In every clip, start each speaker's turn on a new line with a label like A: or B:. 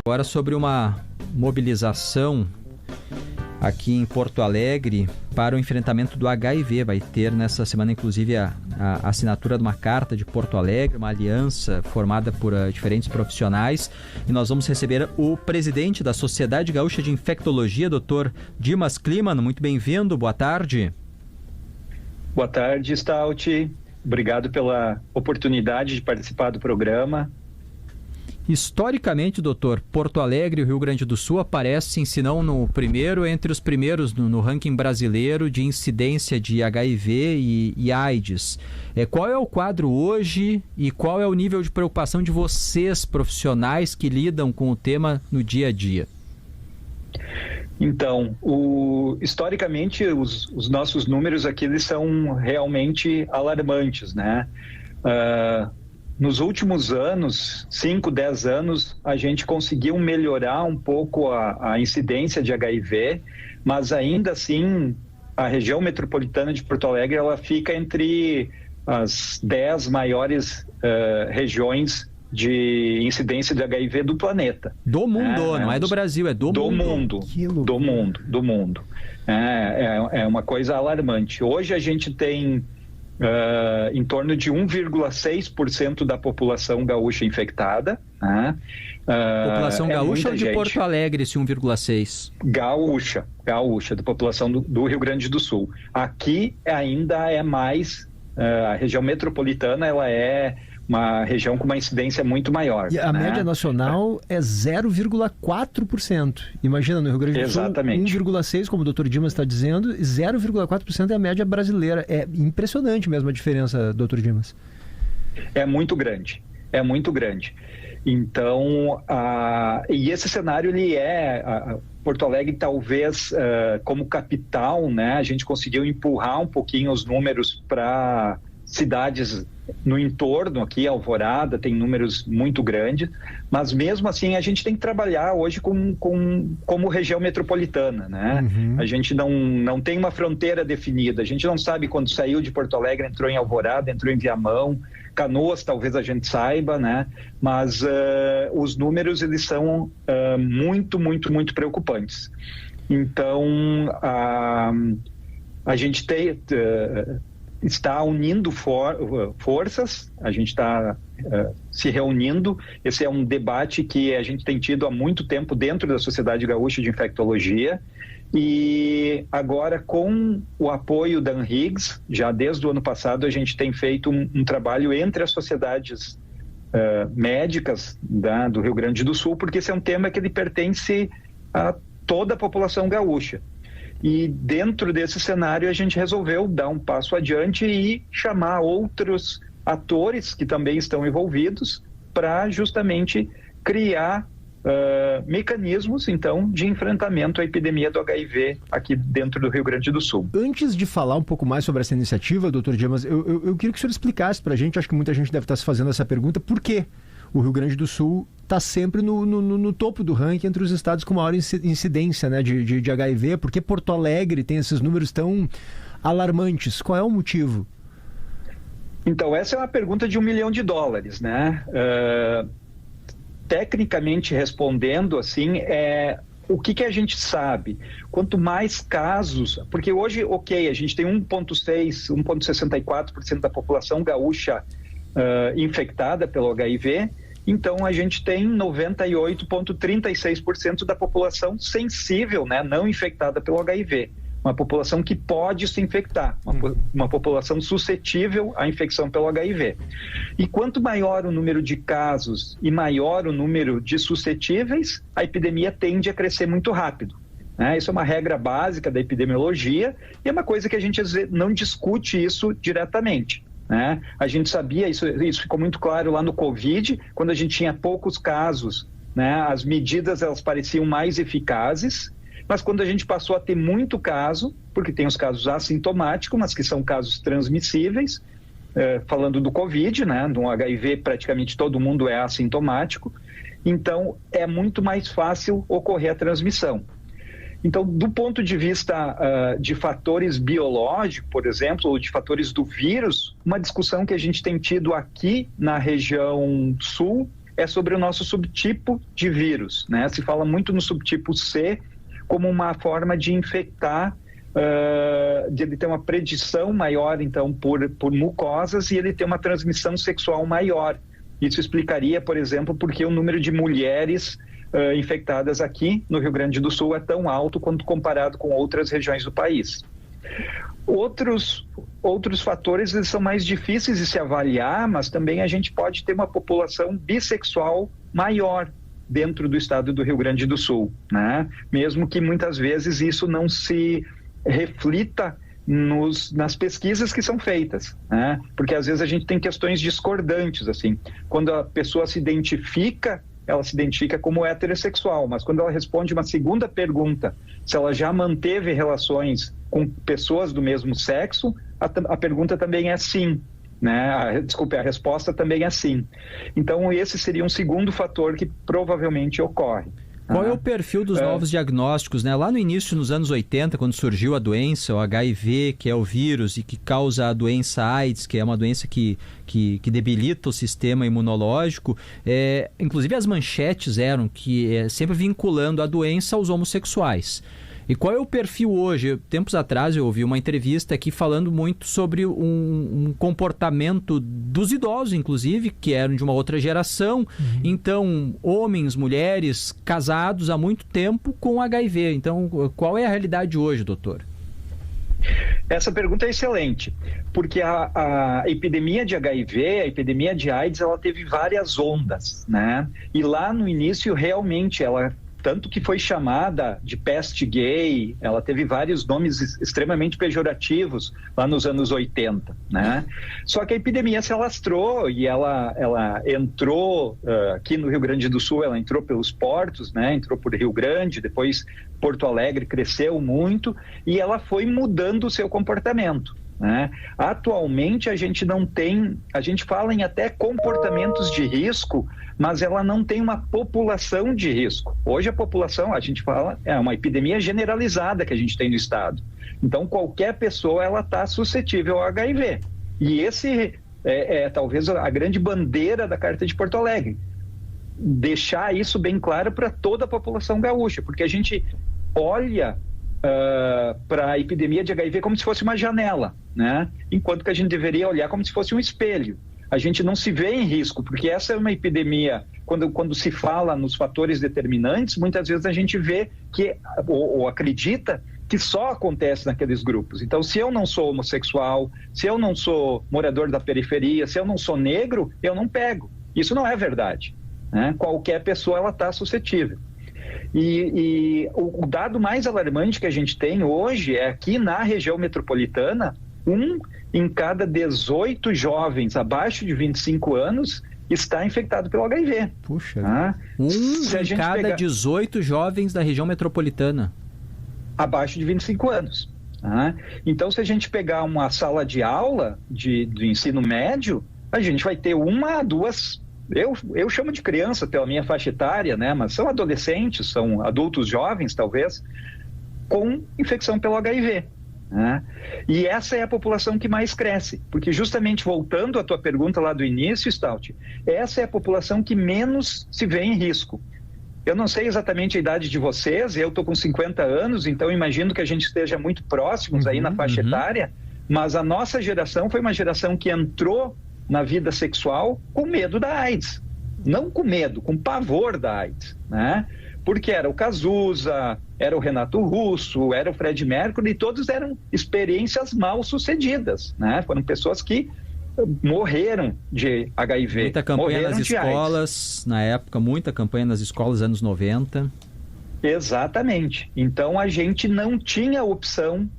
A: Agora sobre uma mobilização aqui em Porto Alegre para o enfrentamento do HIV. Vai ter nessa semana, inclusive, a assinatura de uma carta de Porto Alegre, uma aliança formada por diferentes profissionais. E nós vamos receber o presidente da Sociedade Gaúcha de Infectologia, Dr. Dimas Kliman. Muito bem-vindo, boa tarde.
B: Boa tarde, Stout. Obrigado pela oportunidade de participar do programa.
A: Historicamente, doutor, Porto Alegre e o Rio Grande do Sul aparecem, se não no primeiro, entre os primeiros no ranking brasileiro de incidência de HIV e AIDS. Qual é o quadro hoje e qual é o nível de preocupação de vocês, profissionais que lidam com o tema no dia a dia?
B: Então, historicamente, os nossos números aqui eles são realmente alarmantes, né? Nos últimos anos, 5, 10 anos, a gente conseguiu melhorar um pouco a incidência de HIV, mas ainda assim, a região metropolitana de Porto Alegre, ela fica entre as 10 maiores regiões de incidência de HIV do planeta.
A: Do mundo, não é do Brasil, é do mundo.
B: Do mundo. É uma coisa alarmante. Hoje a gente tem em torno de 1,6% da população gaúcha infectada.
A: População gaúcha ou de Porto Alegre, esse 1,6%?
B: Gaúcha, da população do Rio Grande do Sul. Aqui ainda é mais, a região metropolitana ela é uma região com uma incidência muito maior.
C: E a média nacional é 0,4%. Imagina, no Rio Grande do Sul, 1,6%, como o Dr. Dimas está dizendo, e 0,4% é a média brasileira. É impressionante mesmo a diferença, Dr. Dimas.
B: É muito grande. Então, e esse cenário, ele Porto Alegre, talvez, como capital, né, a gente conseguiu empurrar um pouquinho os números para cidades no entorno aqui. Alvorada tem números muito grandes, mas mesmo assim a gente tem que trabalhar hoje como região metropolitana, né? A gente não tem uma fronteira definida, a gente não sabe quando saiu de Porto Alegre, entrou em Alvorada, entrou em Viamão, Canoas talvez a gente saiba, né? Mas os números eles são muito, muito, muito preocupantes. Então a gente está unindo forças, a gente está se reunindo. Esse é um debate que a gente tem tido há muito tempo dentro da Sociedade Gaúcha de Infectologia, e agora, com o apoio da ANHIGS, já desde o ano passado a gente tem feito um trabalho entre as sociedades médicas do Rio Grande do Sul, porque esse é um tema que ele pertence a toda a população gaúcha. E dentro desse cenário a gente resolveu dar um passo adiante e chamar outros atores que também estão envolvidos para justamente criar mecanismos, então, de enfrentamento à epidemia do HIV aqui dentro do Rio Grande do Sul.
C: Antes de falar um pouco mais sobre essa iniciativa, Dr. Dimas, eu queria que o senhor explicasse para a gente, acho que muita gente deve estar se fazendo essa pergunta, por que o Rio Grande do Sul está sempre no topo do ranking entre os estados com maior incidência, né, de HIV? Por que Porto Alegre tem esses números tão alarmantes? Qual é o motivo?
B: Então, essa é uma pergunta de $1 milhão, né? Tecnicamente respondendo, assim, o que a gente sabe? Quanto mais casos, porque hoje, a gente tem 1,64% da população gaúcha infectada pelo HIV, então a gente tem 98,36% da população sensível, né, não infectada pelo HIV. Uma população que pode se infectar, uma população suscetível à infecção pelo HIV. E quanto maior o número de casos e maior o número de suscetíveis, a epidemia tende a crescer muito rápido, né? Isso é uma regra básica da epidemiologia e é uma coisa que a gente às vezes não discute isso diretamente, né? A gente sabia, isso ficou muito claro lá no Covid, quando a gente tinha poucos casos, né? As medidas elas pareciam mais eficazes. Mas quando a gente passou a ter muito caso, porque tem os casos assintomáticos, mas que são casos transmissíveis, falando do Covid, né? No HIV praticamente todo mundo é assintomático, então é muito mais fácil ocorrer a transmissão. Então, do ponto de vista de fatores biológicos, por exemplo, ou de fatores do vírus, uma discussão que a gente tem tido aqui na região sul é sobre o nosso subtipo de vírus, né? Se fala muito no subtipo C como uma forma de infectar, de ele ter uma predição maior, então, por mucosas, e ele ter uma transmissão sexual maior. Isso explicaria, por exemplo, porque o número de mulheres infectadas aqui no Rio Grande do Sul é tão alto quanto comparado com outras regiões do país. Outros fatores, eles são mais difíceis de se avaliar, mas também a gente pode ter uma população bissexual maior dentro do estado do Rio Grande do Sul, né? Mesmo que muitas vezes isso não se reflita nas pesquisas que são feitas, né? Porque às vezes a gente tem questões discordantes, assim. Quando a pessoa se identifica, ela se identifica como heterossexual, mas quando ela responde uma segunda pergunta, se ela já manteve relações com pessoas do mesmo sexo, a pergunta também é sim, né? A resposta também é sim. Então esse seria um segundo fator que provavelmente ocorre.
A: Qual é o perfil dos novos diagnósticos, né? Lá no início, nos anos 80, quando surgiu a doença, o HIV, que é o vírus e que causa a doença AIDS, que é uma doença que debilita o sistema imunológico, inclusive as manchetes eram que sempre vinculando a doença aos homossexuais. E qual é o perfil hoje? Tempos atrás eu ouvi uma entrevista aqui falando muito sobre um comportamento dos idosos, inclusive, que eram de uma outra geração. Então, homens, mulheres, casados há muito tempo com HIV. Então, qual é a realidade hoje, doutor?
B: Essa pergunta é excelente, porque a epidemia de HIV, a epidemia de AIDS, ela teve várias ondas, né? E lá no início, realmente, tanto que foi chamada de peste gay, ela teve vários nomes extremamente pejorativos lá nos anos 80, né? Só que a epidemia se alastrou e ela entrou aqui no Rio Grande do Sul, ela entrou pelos portos, né? Entrou por Rio Grande, depois Porto Alegre cresceu muito e ela foi mudando o seu comportamento, né? Atualmente a gente fala em até comportamentos de risco, mas ela não tem uma população de risco. Hoje a população, a gente fala, é uma epidemia generalizada que a gente tem no estado. Então qualquer pessoa ela está suscetível ao HIV. E esse é talvez a grande bandeira da Carta de Porto Alegre. Deixar isso bem claro para toda a população gaúcha, porque a gente olha para a epidemia de HIV como se fosse uma janela, né? Enquanto que a gente deveria olhar como se fosse um espelho. A gente não se vê em risco, porque essa é uma epidemia, quando se fala nos fatores determinantes, muitas vezes a gente vê que, ou acredita que só acontece naqueles grupos. Então, se eu não sou homossexual, se eu não sou morador da periferia, se eu não sou negro, eu não pego. Isso não é verdade, né? Qualquer pessoa ela está suscetível. E o dado mais alarmante que a gente tem hoje é aqui na região metropolitana, 1 em cada 18 jovens abaixo de 25 anos está infectado pelo HIV.
A: Puxa. Ah, 1 em cada 18 jovens da região metropolitana.
B: Abaixo de 25 anos. Ah, então, se a gente pegar uma sala de aula do ensino médio, a gente vai ter 1 a 2, eu chamo de criança pela minha faixa etária, né? Mas são adolescentes, são adultos jovens, talvez, com infecção pelo HIV. Né? E essa é a população que mais cresce, porque justamente voltando à tua pergunta lá do início, Stout, essa é a população que menos se vê em risco. Eu não sei exatamente a idade de vocês, eu estou com 50 anos, então imagino que a gente esteja muito próximos aí na faixa etária, mas a nossa geração foi uma geração que entrou na vida sexual com medo da AIDS, não com medo, com pavor da AIDS, né? Porque era o Cazuza, era o Renato Russo, era o Fred Mercury, e todos eram experiências mal sucedidas, né? Foram pessoas que morreram de HIV.
A: Muita campanha nas escolas, na época, muita campanha nas escolas, anos 90.
B: Exatamente. Então a gente não tinha opção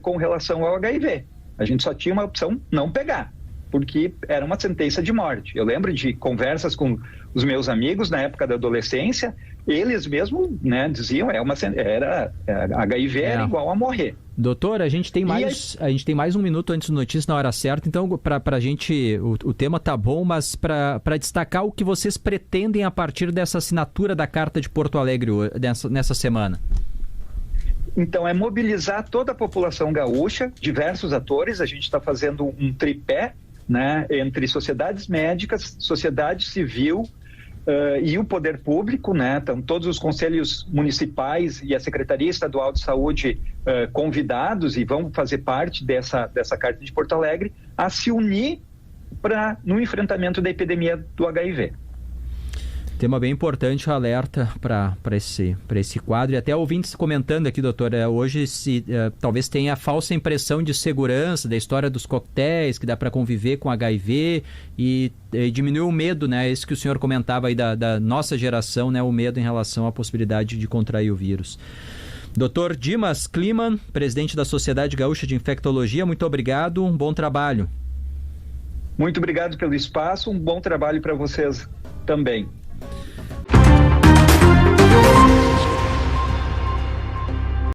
B: com relação ao HIV. A gente só tinha uma opção não pegar, porque era uma sentença de morte. Eu lembro de conversas com os meus amigos na época da adolescência, eles mesmos, né, diziam HIV era igual a morrer.
A: Doutor, a gente tem mais 1 minuto antes do notícia na hora certa, então para a gente, o tema tá bom, mas para destacar o que vocês pretendem a partir dessa assinatura da Carta de Porto Alegre nessa semana.
B: Então, é mobilizar toda a população gaúcha, diversos atores, a gente está fazendo um tripé, né, entre sociedades médicas, sociedade civil, e o poder público, né? Então, todos os conselhos municipais e a Secretaria Estadual de Saúde convidados e vão fazer parte dessa Carta de Porto Alegre a se unir no enfrentamento da epidemia do HIV.
A: Tema bem importante, o alerta para esse quadro. E até ouvintes comentando aqui, doutor, hoje talvez tenha a falsa impressão de segurança da história dos coquetéis, que dá para conviver com HIV e diminuir o medo, né? Esse que o senhor comentava aí da nossa geração, né? O medo em relação à possibilidade de contrair o vírus. Dr. Dimas Kliman, presidente da Sociedade Gaúcha de Infectologia, muito obrigado, um bom trabalho.
B: Muito obrigado pelo espaço, um bom trabalho para vocês também.